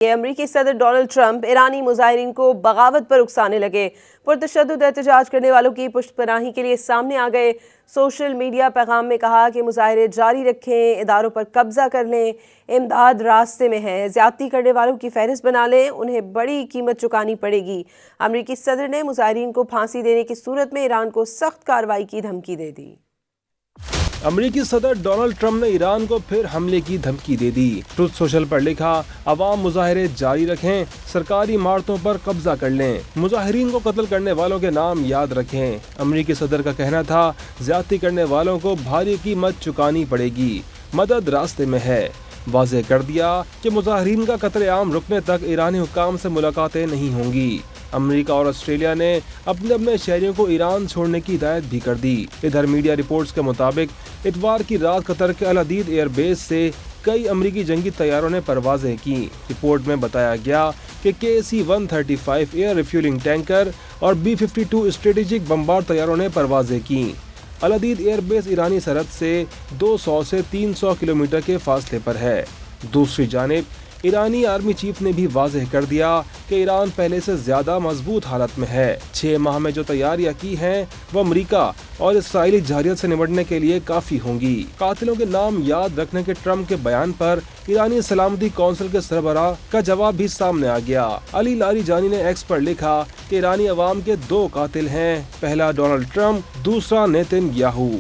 امریکی صدر Donald Trump ایرانی مظاہرین کو بغاوت پر اکسانے لگے۔ پرتشدد احتجاج کرنے والوں کی پشت پناہی کے لیے سامنے آ گئے۔ سوشل میڈیا پیغام میں کہا کہ مظاہرے جاری رکھیں، اداروں پر قبضہ کر لیں، امداد راستے میں ہے، زیادتی کرنے والوں کی فہرست بنا لیں، انہیں بڑی قیمت چکانی پڑے گی۔ امریکی صدر نے مظاہرین کو پھانسی دینے کی صورت میں ایران کو سخت کارروائی کی دھمکی دے دی۔ امریکی صدر ڈونلڈ ٹرمپ نے ایران کو پھر حملے کی دھمکی دے دی۔ ٹروتھ سوشل پر لکھا، عوام مظاہرے جاری رکھیں، سرکاری عمارتوں پر قبضہ کر لیں، مظاہرین کو قتل کرنے والوں کے نام یاد رکھیں۔ امریکی صدر کا کہنا تھا، زیادتی کرنے والوں کو بھاری قیمت چکانی پڑے گی، مدد راستے میں ہے۔ واضح کر دیا کہ مظاہرین کا قتل عام رکنے تک ایرانی حکام سے ملاقاتیں نہیں ہوں گی۔ امریکہ اور آسٹریلیا نے اپنے شہریوں کو ایران چھوڑنے کی ہدایت بھی کر دی۔ ادھر میڈیا رپورٹس کے مطابق اتوار کی رات قطر کے العدید ایئر بیس سے کئی امریکی جنگی طیاروں نے پروازیں کی۔ رپورٹ میں بتایا گیا کہ KC-135 ایئر ریفیولنگ ٹینکر اور B-52 اسٹریٹجک بمبار طیاروں نے پروازیں کی۔ العدید ایئر بیس ایرانی سرحد سے 200 سے 300 کلومیٹر کے فاصلے پر ہے۔ دوسری جانب ایرانی آرمی چیف نے بھی واضح کر دیا کہ ایران پہلے سے زیادہ مضبوط حالت میں ہے۔ 6 ماہ میں جو تیاریاں کی ہیں وہ امریکہ اور اسرائیلی جارحیت سے نمٹنے کے لیے کافی ہوں گی۔ قاتلوں کے نام یاد رکھنے کے ٹرمپ کے بیان پر ایرانی سلامتی کونسل کے سربراہ کا جواب بھی سامنے آ گیا۔ علی لاریجانی نے ایکس پر لکھا کہ ایرانی عوام کے 2 قاتل ہیں، پہلا ڈونلڈ ٹرمپ، دوسرا نیتن یاہو۔